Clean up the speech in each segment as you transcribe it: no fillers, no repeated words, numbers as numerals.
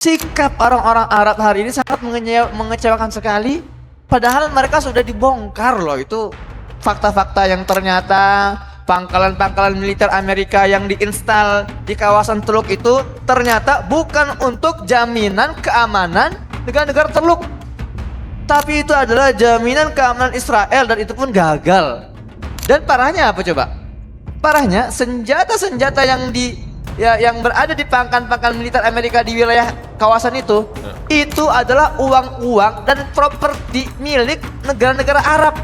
Sikap orang-orang Arab hari ini sangat mengecewakan sekali. Padahal mereka sudah dibongkar loh, itu fakta-fakta yang ternyata pangkalan-pangkalan militer Amerika yang diinstal di kawasan Teluk itu ternyata bukan untuk jaminan keamanan negara-negara Teluk, tapi itu adalah jaminan keamanan Israel, dan itu pun gagal. Dan parahnya apa coba? Parahnya senjata-senjata yang berada di pangkalan-pangkalan militer Amerika di wilayah kawasan itu adalah uang-uang dan properti milik negara-negara Arab.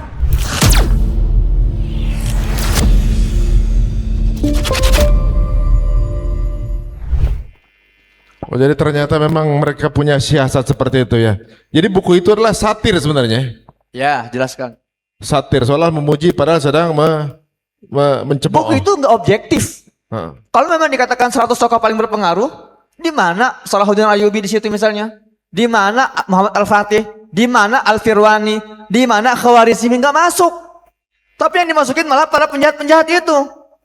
Oh, jadi ternyata memang mereka punya siasat seperti itu ya. Jadi buku itu adalah satir sebenarnya. Ya, jelaskan. Satir, seolah memuji padahal sedang mencemooh. Buku itu nggak objektif. Kalau memang dikatakan 100 tokoh paling berpengaruh, di mana Salahuddin Ayyubi di situ misalnya? Di mana Muhammad Al-Fatih? Di mana Al-Firwani? Di mana Khawarizmi? Nggak masuk. Tapi yang dimasukin malah para penjahat-penjahat itu.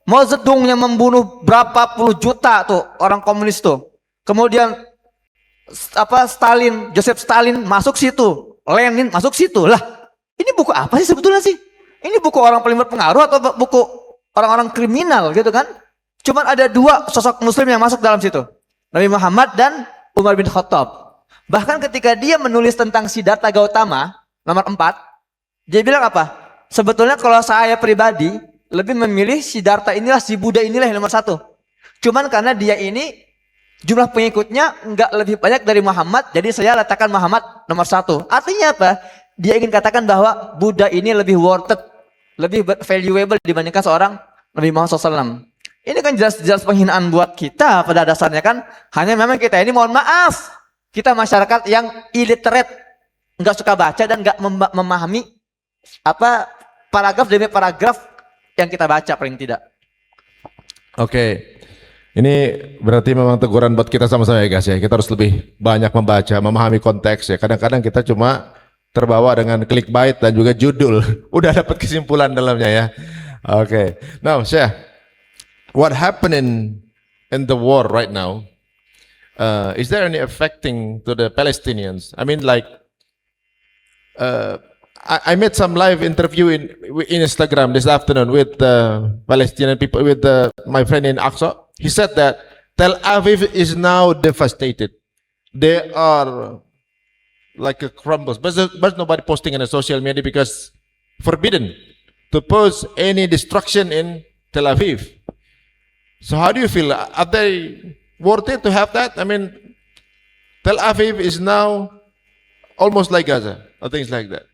Mao Zedong yang membunuh berapa puluh juta tuh orang komunis tuh. Kemudian Stalin, Joseph Stalin masuk situ, Lenin masuk situ. Lah, ini buku apa sih sebetulnya sih? Ini buku orang paling berpengaruh atau buku orang-orang kriminal gitu kan? Cuman ada dua sosok muslim yang masuk dalam situ, Nabi Muhammad dan Umar bin Khattab. Bahkan ketika dia menulis tentang Siddhartha Gautama nomor 4, dia bilang apa? Sebetulnya kalau saya pribadi lebih memilih Siddhartha inilah, si Buddha inilah yang nomor 1. Cuman karena dia ini jumlah pengikutnya nggak lebih banyak dari Muhammad, jadi saya letakkan Muhammad nomor 1. Artinya apa? Dia ingin katakan bahwa Buddha ini lebih worth it, lebih valuable dibandingkan seorang Nabi Muhammad SAW. Ini kan jelas-jelas penghinaan buat kita pada dasarnya kan. Hanya memang kita ini mohon maaf, kita masyarakat yang illiterate, nggak suka baca dan nggak memahami apa paragraf demi paragraf yang kita baca paling tidak. Oke. Ini berarti memang teguran buat kita sama-sama ya guys ya. Kita harus lebih banyak membaca, memahami konteks ya. Kadang-kadang kita cuma terbawa dengan clickbait dan juga judul. Udah dapat kesimpulan dalamnya ya. Oke. Now, Syekh, what happening in the war right now? Is there any affecting to the Palestinians? I mean, like, I made some live interview in Instagram this afternoon with Palestinian people, with my friend in Aqsa. He said that Tel Aviv is now devastated. They are like a crumbles, but nobody posting on the social media because forbidden to post any destruction in Tel Aviv. So how do you feel? Are they worth it to have that? I mean, Tel Aviv is now almost like Gaza or things like that.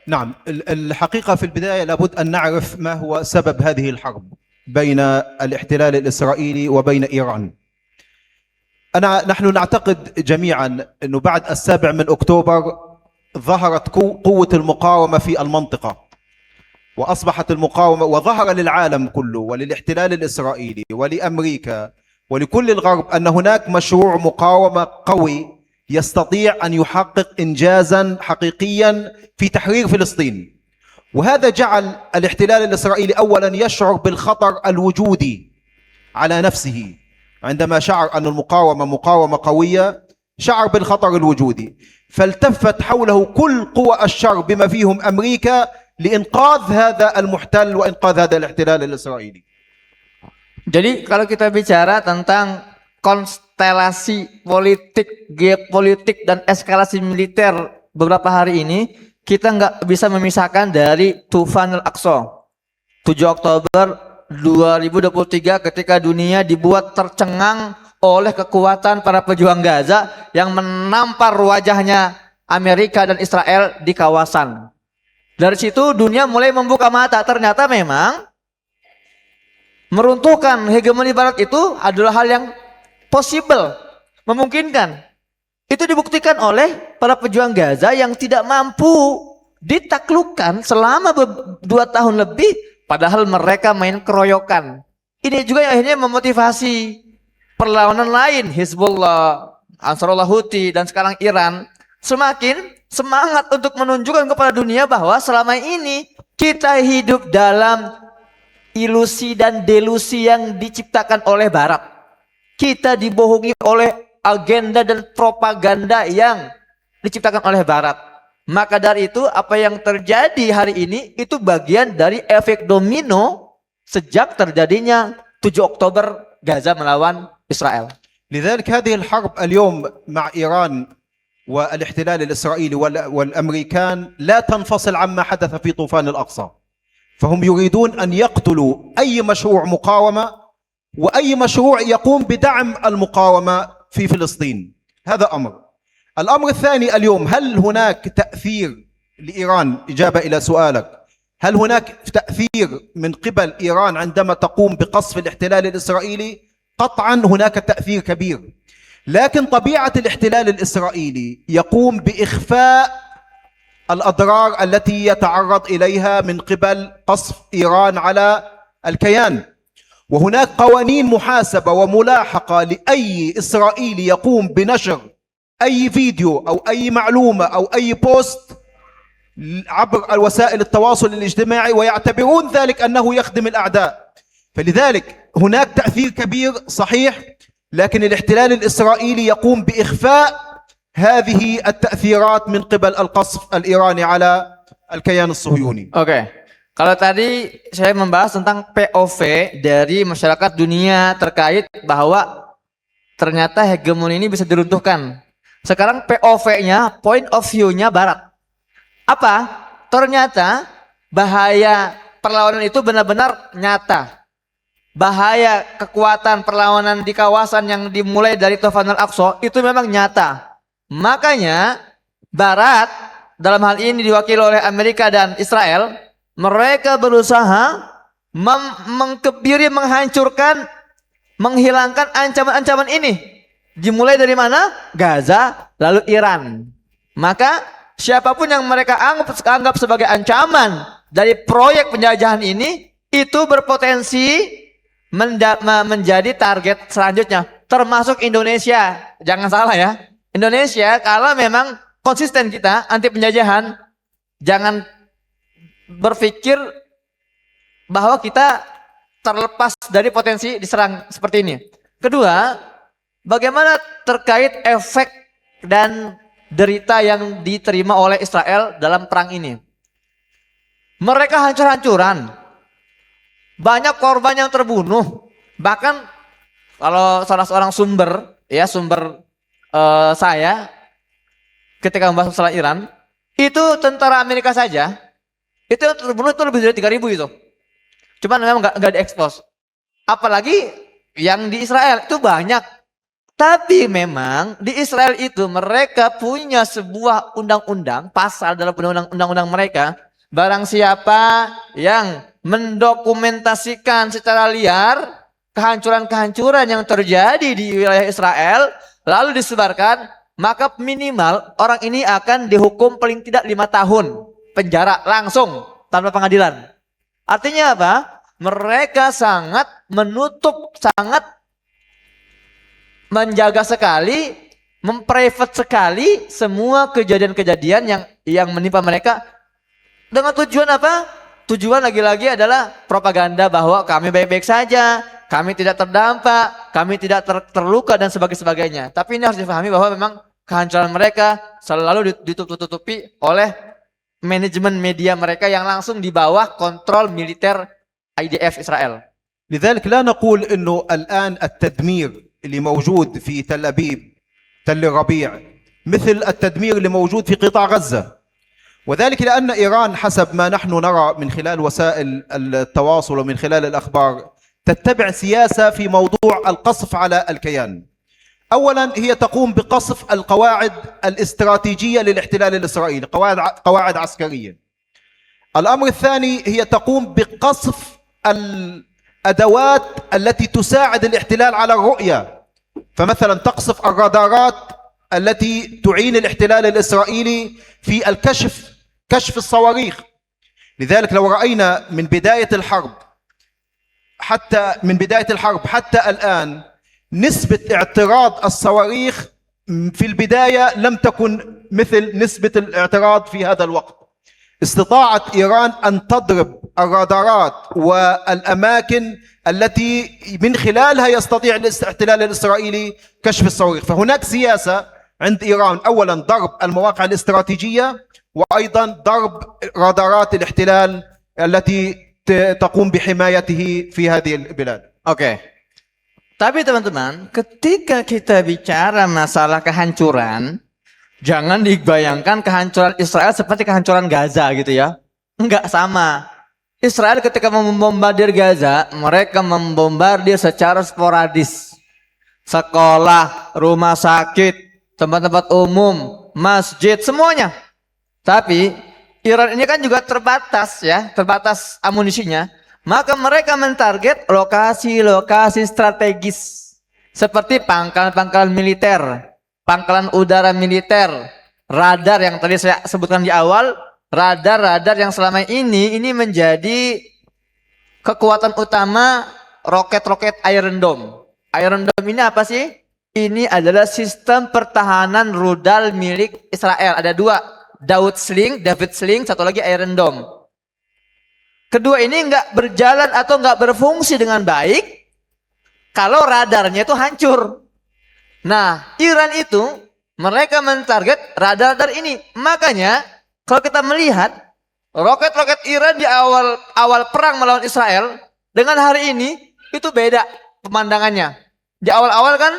نعم، الحقيقة في البداية لابد أن نعرف ما هو سبب هذه الحرب بين الاحتلال الإسرائيلي وبين إيران. نحن نعتقد جميعا أنه بعد 7 أكتوبر ظهرت قوة المقاومة في المنطقة، وأصبحت المقاومة وظهر للعالم كله وللاحتلال الإسرائيلي ولأمريكا ولكل الغرب أن هناك مشروع مقاومة قوي يستطيع أن يحقق إنجازا حقيقيا في تحرير فلسطين. وهذا جعل الاحتلال الإسرائيلي أولا يشعر بالخطر الوجودي على نفسه. عندما شعر أن المقاومة مقاومة قوية شعر بالخطر الوجودي، فالتفت حوله كل قوى الشر بما فيهم أمريكا لإنقاذ هذا المحتل وإنقاذ هذا الاحتلال الإسرائيلي. Jadi kalau kita bicara tentang konstelasi politik, geopolitik dan eskalasi militer beberapa hari ini, kita nggak bisa memisahkan dari Tufan Al-Aqsa 7 Oktober 2023 ketika dunia dibuat tercengang oleh kekuatan para pejuang Gaza yang menampar wajahnya Amerika dan Israel di kawasan. Dari situ dunia mulai membuka mata, ternyata memang meruntuhkan hegemoni barat itu adalah hal yang possible, memungkinkan. Itu dibuktikan oleh para pejuang Gaza yang tidak mampu ditaklukkan selama 2 tahun lebih, padahal mereka main keroyokan. Ini juga yang akhirnya memotivasi perlawanan lain, Hizbullah, Ansarullah Houthi, dan sekarang Iran semakin semangat untuk menunjukkan kepada dunia bahwa selama ini kita hidup dalam ilusi dan delusi yang diciptakan oleh Barat. Kita dibohongi oleh agenda dan propaganda yang diciptakan oleh Barat. Maka dari itu apa yang terjadi hari ini itu bagian dari efek domino sejak terjadinya 7 Oktober Gaza melawan Israel. لذلك هذه الحرب اليوم مع إيران والاحتلال الإسرائيلي والأمريكان لا تنفصل عما حدث في طوفان الأقصى. فهم يريدون أن يقتلوا أي مشروع مقاومة وأي مشروع يقوم بدعم المقاومة في فلسطين. هذا أمر. الأمر الثاني اليوم، هل هناك تأثير لإيران؟ إجابة إلى سؤالك، هل هناك تأثير من قبل إيران عندما تقوم بقصف الاحتلال الإسرائيلي؟ قطعا هناك تأثير كبير، لكن طبيعة الاحتلال الإسرائيلي يقوم بإخفاء الأضرار التي يتعرض إليها من قبل قصف إيران على الكيان، وهناك قوانين محاسبة وملاحقة لأي إسرائيلي يقوم بنشر أي فيديو أو أي معلومة أو أي بوست عبر وسائل التواصل الاجتماعي ويعتبرون ذلك أنه يخدم الأعداء. فلذلك هناك تأثير كبير صحيح، لكن الاحتلال الإسرائيلي يقوم بإخفاء هذه التأثيرات من قبل القصف الإيراني على الكيان الصهيوني. Oke. Kalau tadi saya membahas tentang POV dari masyarakat dunia terkait bahwa ternyata hegemoni ini bisa diruntuhkan. Sekarang POV-nya, point of view-nya Barat. Apa? Ternyata bahaya perlawanan itu benar-benar nyata. Bahaya kekuatan perlawanan di kawasan yang dimulai dari Tufan al-Aqsa itu memang nyata. Makanya Barat dalam hal ini diwakili oleh Amerika dan Israel, mereka berusaha mengkebiri, menghancurkan, menghilangkan ancaman-ancaman ini. Dimulai dari mana? Gaza, lalu Iran. Maka siapapun yang mereka anggap sebagai ancaman dari proyek penjajahan ini, itu berpotensi menjadi target selanjutnya, termasuk Indonesia. Jangan salah ya, Indonesia kalau memang konsisten kita anti penjajahan, jangan berpikir bahwa kita terlepas dari potensi diserang seperti ini. Kedua, bagaimana terkait efek dan derita yang diterima oleh Israel dalam perang ini? Mereka hancur-hancuran. Banyak korban yang terbunuh. Bahkan kalau salah seorang sumber saya ketika membahas masalah Iran, itu tentara Amerika saja itu yang terbunuh itu lebih dari 3.000 itu. Cuman memang nggak diekspos. Apalagi yang di Israel itu banyak. Tapi memang di Israel itu mereka punya sebuah undang-undang, pasal dalam undang-undang mereka, barang siapa yang mendokumentasikan secara liar kehancuran-kehancuran yang terjadi di wilayah Israel lalu disebarkan, maka minimal orang ini akan dihukum paling tidak 5 tahun penjara langsung tanpa pengadilan. Artinya apa? Mereka sangat menutup, sangat menjaga sekali, memprivate sekali semua kejadian-kejadian yang menimpa mereka. Dengan tujuan apa? Tujuan lagi-lagi adalah propaganda bahwa kami baik-baik saja, kami tidak terdampak, kami tidak terluka dan sebagainya. Tapi ini harus dipahami bahwa memang kehancuran mereka selalu ditutup-tutupi oleh manajemen media mereka yang langsung di bawah kontrol militer IDF Israel. لذلك لا نقول إنه الآن التدمير اللي موجود في تل أبيب تل الربيع مثل التدمير اللي موجود في قطاع غزة، وذلك لأن إيران حسب ما نحن نرى من خلال وسائل التواصل ومن خلال الأخبار تتبع سياسة في موضوع القصف على الكيان. أولا هي تقوم بقصف القواعد الاستراتيجية للاحتلال الإسرائيلي، قواعد عسكرية. الأمر الثاني هي تقوم بقصف الأدوات التي تساعد الاحتلال على الرؤية، فمثلا تقصف الرادارات التي تعين الاحتلال الإسرائيلي في كشف الصواريخ. لذلك لو رأينا من بداية الحرب حتى الآن نسبة اعتراض الصواريخ في البداية لم تكن مثل نسبة الاعتراض في هذا الوقت. استطاعت إيران أن تضرب الرادارات والأماكن التي من خلالها يستطيع الاحتلال الإسرائيلي كشف الصواريخ. فهناك سياسة عند إيران، أولا ضرب المواقع الاستراتيجية، وأيضا ضرب رادارات الاحتلال التي تقوم بحمايته في هذه البلاد. Oke. Tapi teman-teman, ketika kita bicara masalah kehancuran, jangan dibayangkan kehancuran Israel seperti kehancuran Gaza gitu ya. Enggak sama. Israel ketika membombardir Gaza, mereka membombardir secara sporadis. Sekolah, rumah sakit, tempat-tempat umum, masjid, semuanya. Tapi Iran ini kan juga terbatas ya, terbatas amunisinya. Maka mereka mentarget lokasi-lokasi strategis seperti pangkalan-pangkalan militer, pangkalan udara militer, radar yang tadi saya sebutkan di awal, radar-radar yang selama ini menjadi kekuatan utama roket-roket Iron Dome. Iron Dome ini apa sih? Ini adalah sistem pertahanan rudal milik Israel. Ada dua, David Sling, satu lagi Iron Dome. Kedua ini nggak berjalan atau nggak berfungsi dengan baik kalau radarnya itu hancur. Nah, Iran itu mereka mentarget radar ini. Makanya kalau kita melihat roket-roket Iran di awal perang melawan Israel dengan hari ini itu beda pemandangannya. Di awal-awal kan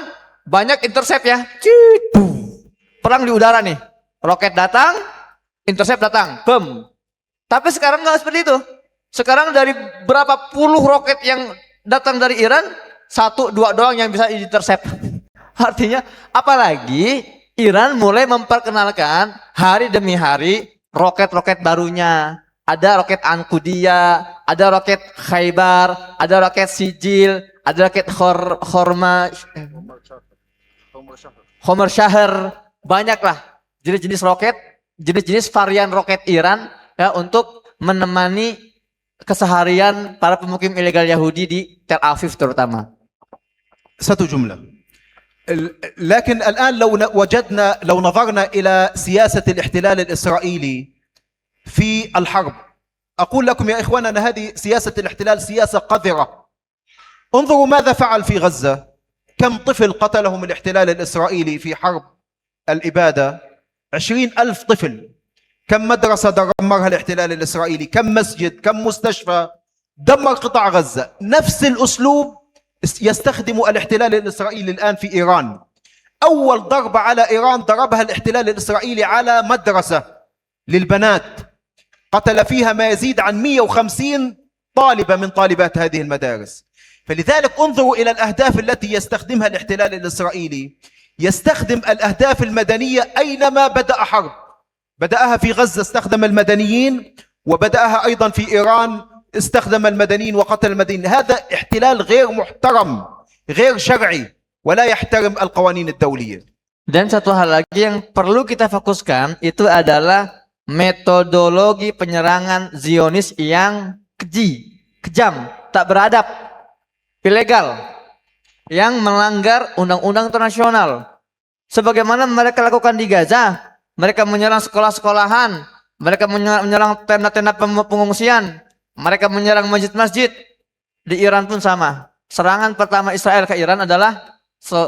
banyak intercept ya. Perang di udara nih. Roket datang, intercept datang. Bom. Tapi sekarang nggak seperti itu. Sekarang dari berapa puluh roket yang datang dari Iran, 1-2 doang yang bisa intercept. Artinya apalagi Iran mulai memperkenalkan hari demi hari roket-roket barunya. Ada roket An-Qudiyah, ada roket Khaybar, ada roket Sijil, ada roket Homer Shaher. Banyaklah jenis-jenis roket, jenis-jenis varian roket Iran ya untuk menemani keseharian para pemukim ilegal Yahudi di Tel Aviv terutama. satu جملة. لكن الآن لو نظرنا إلى سياسة الاحتلال الإسرائيلي في الحرب، أقول لكم يا إخوان أن هذه سياسة الاحتلال سياسة قذرة. انظروا ماذا فعل في غزة. كم طفل قتلهم الاحتلال الإسرائيلي في حرب الإبادة؟ 20,000 طفل. كم مدرسة دمرها الاحتلال الإسرائيلي؟ كم مسجد؟ كم مستشفى؟ دمر قطاع غزة. نفس الأسلوب يستخدم الاحتلال الإسرائيلي الآن في إيران. أول ضربة على إيران ضربها الاحتلال الإسرائيلي على مدرسة للبنات، قتل فيها ما يزيد عن 150 طالبة من طالبات هذه المدارس. فلذلك انظروا إلى الأهداف التي يستخدمها الاحتلال الإسرائيلي. يستخدم الأهداف المدنية أينما بدأ حرب. بدأها في غزة استخدم المدنيين، وبدأها أيضا في إيران استخدم المدنيين وقتل المدنيين. هذا احتلال غير محترم، غير شرعي، ولا يحترم القوانين الدولية. Dan satu hal lagi yang perlu kita fokuskan itu adalah metodologi penyerangan Zionis yang keji, kejam, tak beradab, ilegal, yang melanggar undang-undang internasional. Sebagaimana mereka lakukan di Gaza. Mereka menyerang sekolah-sekolahan, mereka menyerang tenda-tenda pengungsian, mereka menyerang masjid-masjid. Di Iran pun sama. Serangan pertama Israel ke Iran adalah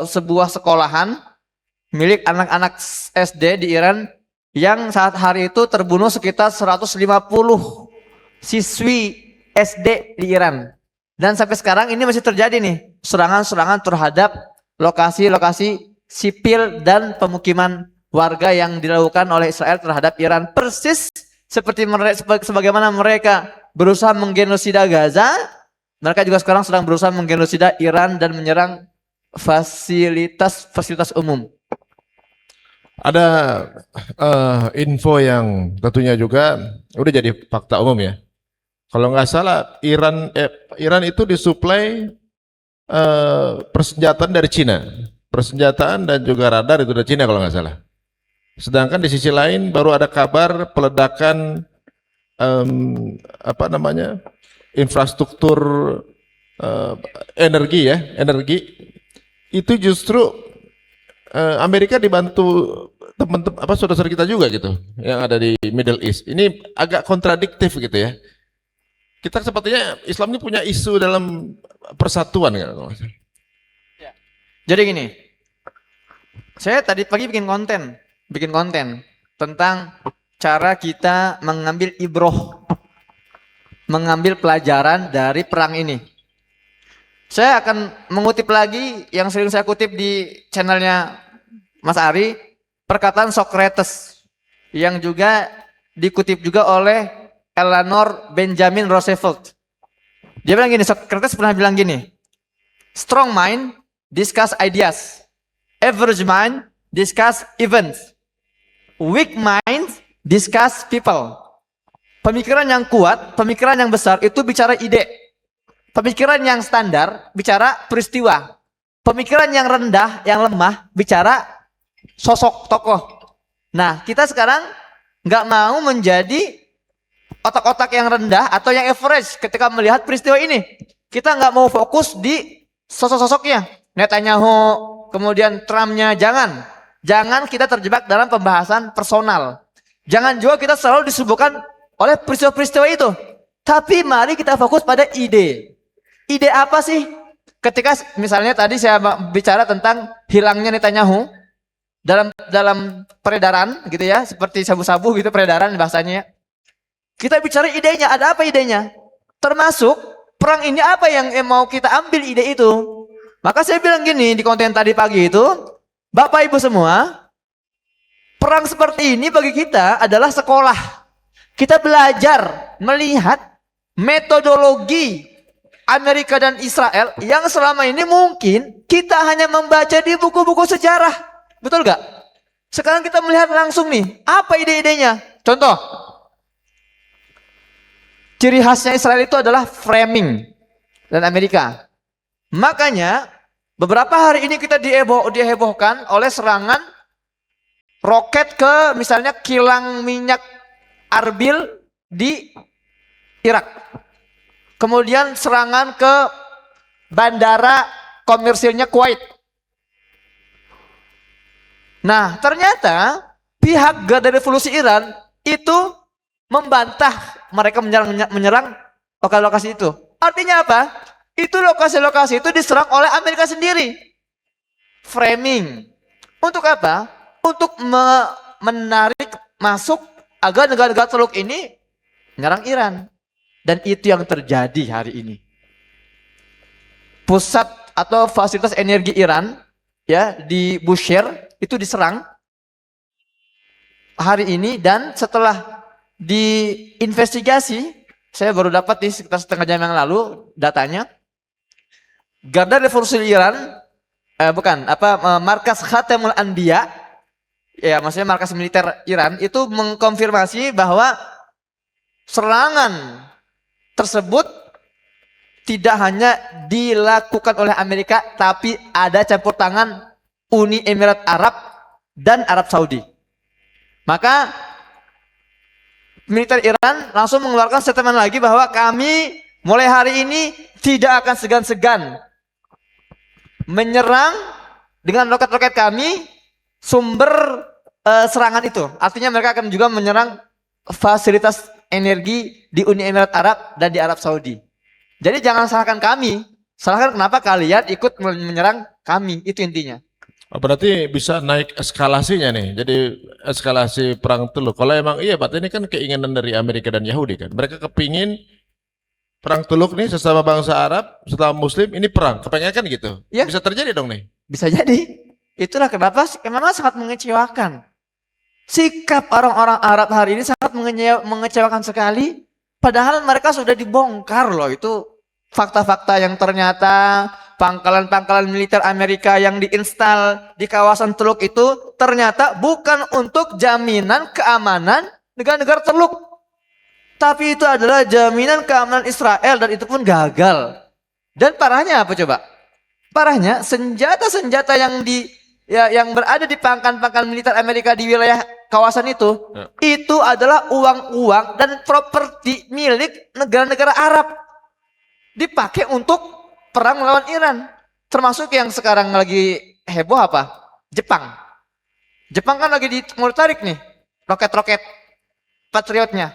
sebuah sekolahan milik anak-anak SD di Iran yang saat hari itu terbunuh sekitar 150 siswi SD di Iran. Dan sampai sekarang ini masih terjadi nih serangan-serangan terhadap lokasi-lokasi sipil dan pemukiman warga yang dilakukan oleh Israel terhadap Iran, persis seperti sebagaimana mereka berusaha menggenosida Gaza, mereka juga sekarang sedang berusaha menggenosida Iran dan menyerang fasilitas umum. Ada info yang tentunya juga udah jadi fakta umum ya. Kalau nggak salah Iran itu disuplai persenjataan dari Cina, persenjataan dan juga radar itu dari Cina kalau nggak salah. Sedangkan di sisi lain baru ada kabar peledakan infrastruktur energi itu justru Amerika dibantu teman-teman saudara-saudara kita juga gitu yang ada di Middle East. Ini agak kontradiktif gitu ya. Kita sepertinya Islam ini punya isu dalam persatuan kan? Jadi gini, saya tadi pagi bikin konten tentang cara kita mengambil ibroh, mengambil pelajaran dari perang ini. Saya akan mengutip lagi yang sering saya kutip di channelnya Mas Ari, perkataan Socrates yang juga dikutip juga oleh Eleanor Benjamin Roosevelt. Dia bilang gini, Socrates pernah bilang gini, strong mind discuss ideas, average mind discuss events, weak mind discuss people. Pemikiran yang kuat, pemikiran yang besar itu bicara ide. Pemikiran yang standar bicara peristiwa. Pemikiran yang rendah, yang lemah bicara sosok tokoh. Nah, kita sekarang nggak mau menjadi otak-otak yang rendah atau yang average ketika melihat peristiwa ini. Kita nggak mau fokus di sosok-sosoknya. Netanyahu, kemudian Trumpnya, jangan. Jangan kita terjebak dalam pembahasan personal. Jangan juga kita selalu disibukkan oleh peristiwa-peristiwa itu. Tapi mari kita fokus pada ide. Ide apa sih? Ketika misalnya tadi saya bicara tentang hilangnya Netanyahu dalam peredaran gitu ya, seperti sabu-sabu gitu peredaran bahasanya. Kita bicara idenya, ada apa idenya? Termasuk perang ini apa yang mau kita ambil ide itu? Maka saya bilang gini di konten tadi pagi itu, Bapak Ibu semua, perang seperti ini bagi kita adalah sekolah. Kita belajar melihat metodologi Amerika dan Israel yang selama ini mungkin kita hanya membaca di buku-buku sejarah. Betul gak? Sekarang kita melihat langsung nih, apa ide-idenya? Contoh, ciri khasnya Israel itu adalah framing dan Amerika. Makanya beberapa hari ini kita dihebohkan oleh serangan roket ke misalnya kilang minyak Arbil di Irak. Kemudian serangan ke bandara komersilnya Kuwait. Nah, ternyata pihak Garda Revolusi Iran itu membantah mereka menyerang lokasi-lokasi itu. Artinya apa? Itu lokasi-lokasi itu diserang oleh Amerika sendiri. Framing. Untuk apa? Untuk menarik masuk agar negara-negara Teluk ini menyerang Iran. Dan itu yang terjadi hari ini. Pusat atau fasilitas energi Iran ya di Bushehr itu diserang hari ini, dan setelah diinvestigasi, saya baru dapat nih sekitar setengah jam yang lalu datanya. Garda Revolusi Iran markas Khatamul Anbiya, ya maksudnya markas militer Iran itu mengkonfirmasi bahwa serangan tersebut tidak hanya dilakukan oleh Amerika, tapi ada campur tangan Uni Emirat Arab dan Arab Saudi. Maka militer Iran langsung mengeluarkan statement lagi bahwa kami mulai hari ini tidak akan segan-segan menyerang dengan roket-roket kami sumber serangan itu. Artinya mereka akan juga menyerang fasilitas energi di Uni Emirat Arab dan di Arab Saudi. Jadi jangan salahkan kami, salahkan kenapa kalian ikut menyerang kami, itu intinya. Oh, berarti bisa naik eskalasinya nih. Jadi eskalasi perang Teluk. Kalau emang iya, berarti ini kan keinginan dari Amerika dan Yahudi kan. Mereka kepingin perang Teluk nih sesama bangsa Arab, sesama Muslim ini perang. Kepengen kan gitu. Ya. Bisa terjadi dong nih. Bisa jadi. Itulah kenapa memang sangat mengecewakan. Sikap orang-orang Arab hari ini sangat mengecewakan sekali. Padahal mereka sudah dibongkar loh, itu fakta-fakta yang ternyata pangkalan-pangkalan militer Amerika yang diinstal di kawasan Teluk itu ternyata bukan untuk jaminan keamanan negara-negara Teluk. Tapi itu adalah jaminan keamanan Israel, dan itu pun gagal. Dan parahnya apa coba? Parahnya senjata-senjata yang berada di pangkalan-pangkalan militer Amerika di wilayah kawasan itu, itu adalah uang-uang dan properti milik negara-negara Arab. Dipakai untuk perang melawan Iran. Termasuk yang sekarang lagi heboh apa? Jepang. Jepang kan lagi mau ditarik nih roket-roket Patriotnya.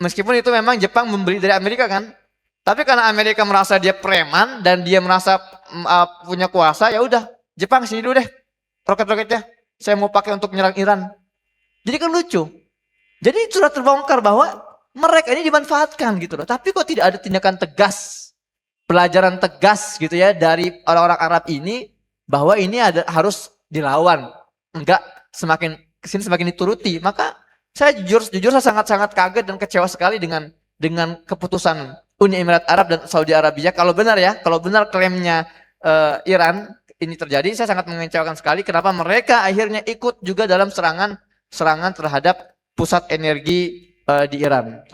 Meskipun itu memang Jepang membeli dari Amerika kan. Tapi karena Amerika merasa dia preman dan dia merasa punya kuasa, ya udah, Jepang sini dulu deh. Roket-roketnya saya mau pakai untuk menyerang Iran. Jadi kan lucu. Jadi sudah terbongkar bahwa mereka ini dimanfaatkan gitu loh. Tapi kok tidak ada tindakan tegas, pelajaran tegas gitu ya dari orang-orang Arab ini bahwa ini harus dilawan. Enggak, semakin kesini semakin dituruti. Maka saya jujur saya sangat-sangat kaget dan kecewa sekali dengan keputusan Uni Emirat Arab dan Saudi Arabia. Kalau benar klaimnya Iran ini terjadi, saya sangat mengecewakan sekali kenapa mereka akhirnya ikut juga dalam serangan terhadap pusat energi di Iran.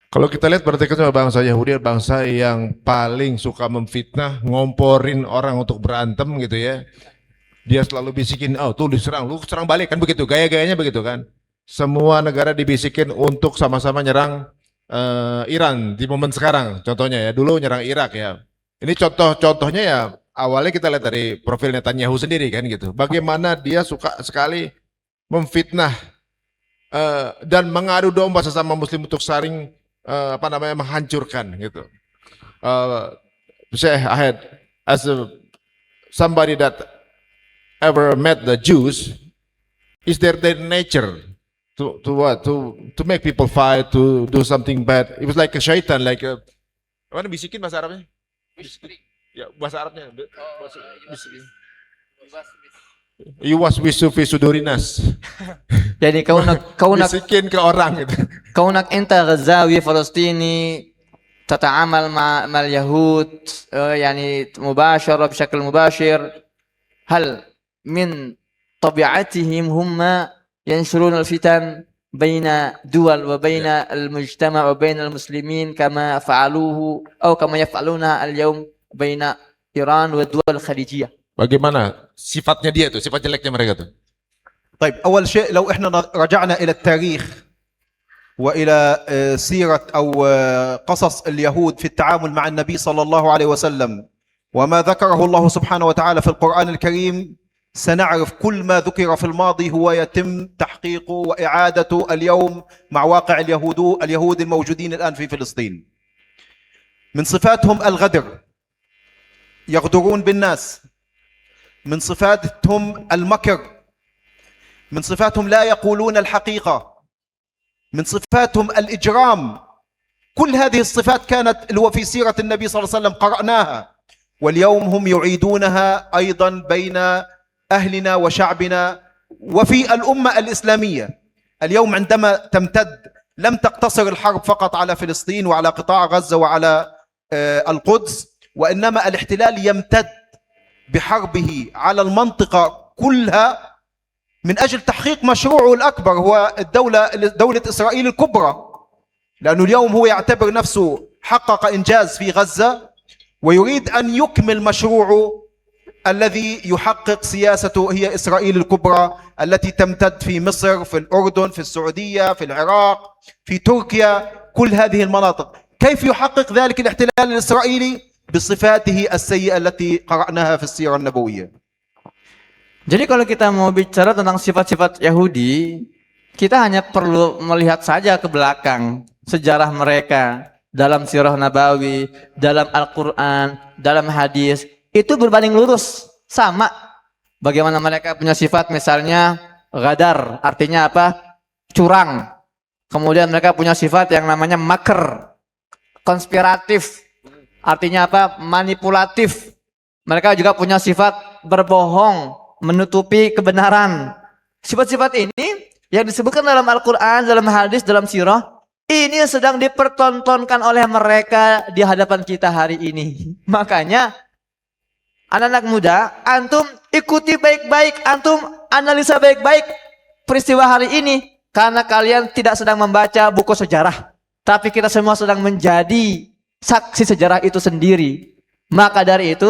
Kalau kita lihat berarti kan bangsa Yahudi bangsa yang paling suka memfitnah, ngomporin orang untuk berantem gitu ya. Dia selalu bisikin, oh tuh diserang, lu serang balik kan begitu, gaya-gayanya begitu kan. Semua negara dibisikin untuk sama-sama nyerang Iran di momen sekarang. Contohnya ya, dulu nyerang Irak ya. Ini contohnya ya, awalnya kita lihat dari profil Netanyahu sendiri kan gitu. Bagaimana dia suka sekali memfitnah dan mengadu domba sesama muslim untuk saling menghancurkan gitu. I had as somebody that ever met the Jews, is their nature to make people fight, to do something bad. It was like a shaitan, like mana bisikin bahasa Arabnya? Ya bahasa Arabnya. Iwas wisu fisudurinas. Jadi bisikin ke orang gitu. كونك أنت غزاوي فلسطيني تتعامل مع اليهود يعني مباشرة بشكل مباشر، هل من طبيعتهم هم ينشرون الفتن بين دول وبين المجتمع وبين المسلمين كما فعلوه أو كما يفعلونها اليوم بين إيران والدول الخليجية؟ Bagaimana sifatnya dia tuh, sifat jeleknya mereka tuh? طيب أول شيء لو إحنا رجعنا إلى التاريخ وإلى سيرة أو قصص اليهود في التعامل مع النبي صلى الله عليه وسلم وما ذكره الله سبحانه وتعالى في القرآن الكريم، سنعرف كل ما ذكر في الماضي هو يتم تحقيقه وإعادته اليوم مع واقع اليهود الموجودين الآن في فلسطين. من صفاتهم الغدر، يغدرون بالناس. من صفاتهم المكر. من صفاتهم لا يقولون الحقيقة. من صفاتهم الإجرام. كل هذه الصفات كانت اللي هو في سيرة النبي صلى الله عليه وسلم قرأناها، واليوم هم يعيدونها أيضا بين أهلنا وشعبنا وفي الأمة الإسلامية. اليوم عندما تمتد، لم تقتصر الحرب فقط على فلسطين وعلى قطاع غزة وعلى القدس، وإنما الاحتلال يمتد بحربه على المنطقة كلها من أجل تحقيق مشروعه الأكبر، هو دولة إسرائيل الكبرى. لأنه اليوم هو يعتبر نفسه حقق إنجاز في غزة ويريد أن يكمل مشروعه الذي يحقق سياسته، هي إسرائيل الكبرى التي تمتد في مصر، في الأردن، في السعودية، في العراق، في تركيا، كل هذه المناطق. كيف يحقق ذلك الاحتلال الإسرائيلي؟ بصفاته السيئة التي قرأناها في السيرة النبوية. Jadi kalau kita mau bicara tentang sifat-sifat Yahudi, kita hanya perlu melihat saja ke belakang sejarah mereka dalam sirah Nabawi, dalam Al-Quran, dalam hadis. Itu berbanding lurus, sama. Bagaimana mereka punya sifat misalnya ghadar, artinya apa? Curang. Kemudian mereka punya sifat yang namanya makr, konspiratif. Artinya apa? Manipulatif. Mereka juga punya sifat berbohong, menutupi kebenaran. Sifat-sifat ini yang disebutkan dalam Al-Quran, dalam hadis, dalam sirah, ini sedang dipertontonkan oleh mereka di hadapan kita hari ini. Makanya anak-anak muda, antum ikuti baik-baik, antum analisa baik-baik peristiwa hari ini. Karena kalian tidak sedang membaca buku sejarah, tapi kita semua sedang menjadi saksi sejarah itu sendiri. Maka dari itu,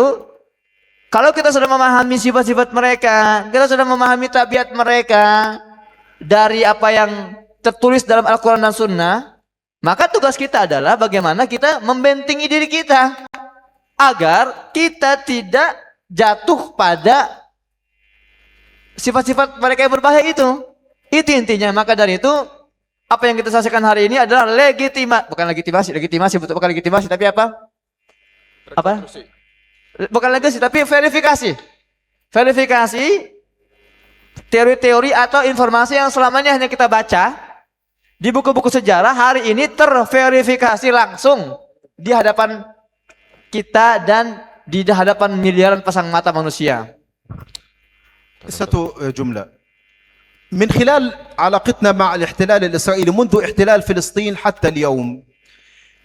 kalau kita sudah memahami sifat-sifat mereka, kita sudah memahami tabiat mereka dari apa yang tertulis dalam Al-Quran dan Sunnah, maka tugas kita adalah bagaimana kita membentengi diri kita agar kita tidak jatuh pada sifat-sifat mereka yang berbahaya itu. Itu intinya. Maka dari itu, Apa yang kita saksikan hari ini adalah legitimasi betul, bukan legitimasi tapi apa? Apa? Bukan legitimasi tapi verifikasi. Verifikasi teori-teori atau informasi yang selama ini hanya kita baca di buku-buku sejarah, hari ini terverifikasi langsung di hadapan kita dan di hadapan miliaran pasang mata manusia. قصة جملة من خلال علاقتنا مع الاحتلال الإسرائيلي منذ احتلال فلسطين حتى اليوم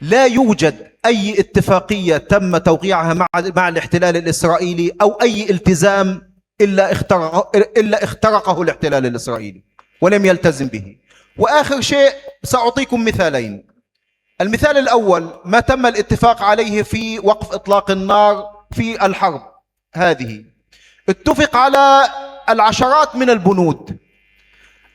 لا يوجد أي اتفاقية تم توقيعها مع الاحتلال الإسرائيلي أو أي التزام إلا اخترقه الاحتلال الإسرائيلي ولم يلتزم به. وآخر شيء سأعطيكم مثالين. المثال الأول ما تم الاتفاق عليه في وقف إطلاق النار في الحرب هذه، اتفق على العشرات من البنود،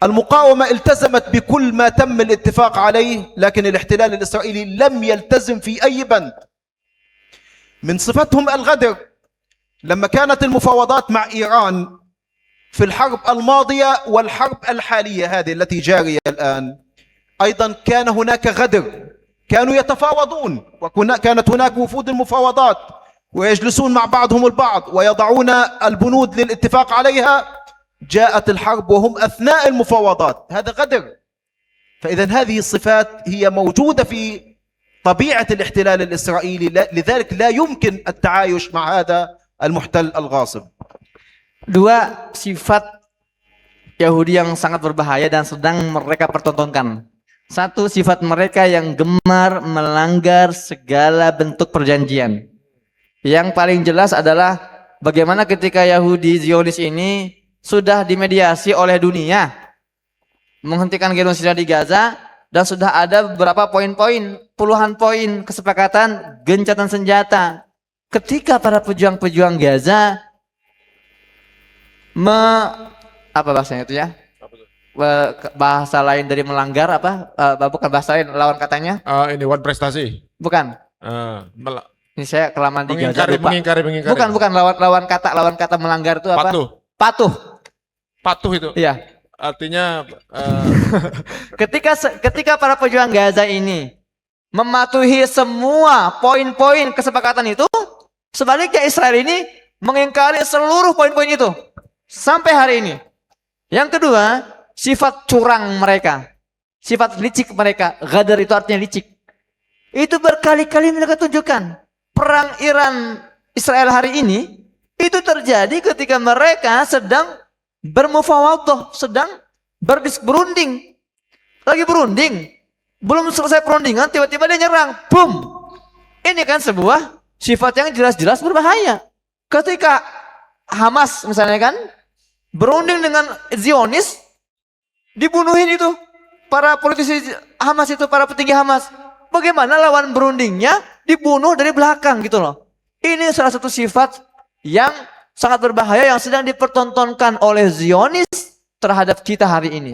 المقاومة التزمت بكل ما تم الاتفاق عليه، لكن الاحتلال الإسرائيلي لم يلتزم في أي بند. من صفتهم الغدر. لما كانت المفاوضات مع إيران في الحرب الماضية والحرب الحالية هذه التي جارية الآن أيضا كان هناك غدر، كانوا يتفاوضون وكانت هناك وفود المفاوضات ويجلسون مع بعضهم البعض ويضعون البنود للاتفاق عليها، جاءت الحرب وهم أثناء المفاوضات، هذا غدر. فإذا هذه الصفات هي موجودة في طبيعة الاحتلال الإسرائيلي، لذلك لا يمكن التعايش مع هذا المحتل الغاصب. Dua sifat Yahudi yang sangat berbahaya dan sedang mereka pertontonkan. Satu, sifat mereka yang gemar melanggar segala bentuk perjanjian. Yang paling jelas adalah bagaimana ketika Yahudi Zionis ini sudah dimediasi oleh dunia menghentikan genosida di Gaza dan sudah ada beberapa poin-poin, puluhan poin kesepakatan gencatan senjata. Ketika para pejuang-pejuang Gaza apa bahasanya itu ya? Bahasa lain dari melanggar apa? Bukan bahasa lain, lawan katanya? Ini one prestasi. Bukan. Ini saya kelamaan di Gaza lupa. Mengingkari. Bukan lawan kata melanggar itu apa? Patuh itu. Iya. Artinya ketika para pejuang Gaza ini mematuhi semua poin-poin kesepakatan itu, sebaliknya Israel ini mengingkari seluruh poin-poin itu sampai hari ini. Yang kedua, sifat curang mereka, sifat licik mereka. Ghadar itu artinya licik. Itu berkali-kali mereka tunjukkan. Perang Iran Israel hari ini itu terjadi ketika mereka sedang bermufawadah, sedang berunding. Lagi berunding, belum selesai perundingan tiba-tiba dia nyerang, boom. Ini kan sebuah sifat yang jelas-jelas berbahaya. Ketika Hamas misalnya kan berunding dengan Zionis, dibunuhin itu para politisi Hamas itu, para petinggi Hamas. Bagaimana lawan berundingnya dibunuh dari belakang gitu loh. Ini salah satu sifat yang sangat berbahaya yang sedang dipertontonkan oleh Zionis terhadap kita hari ini.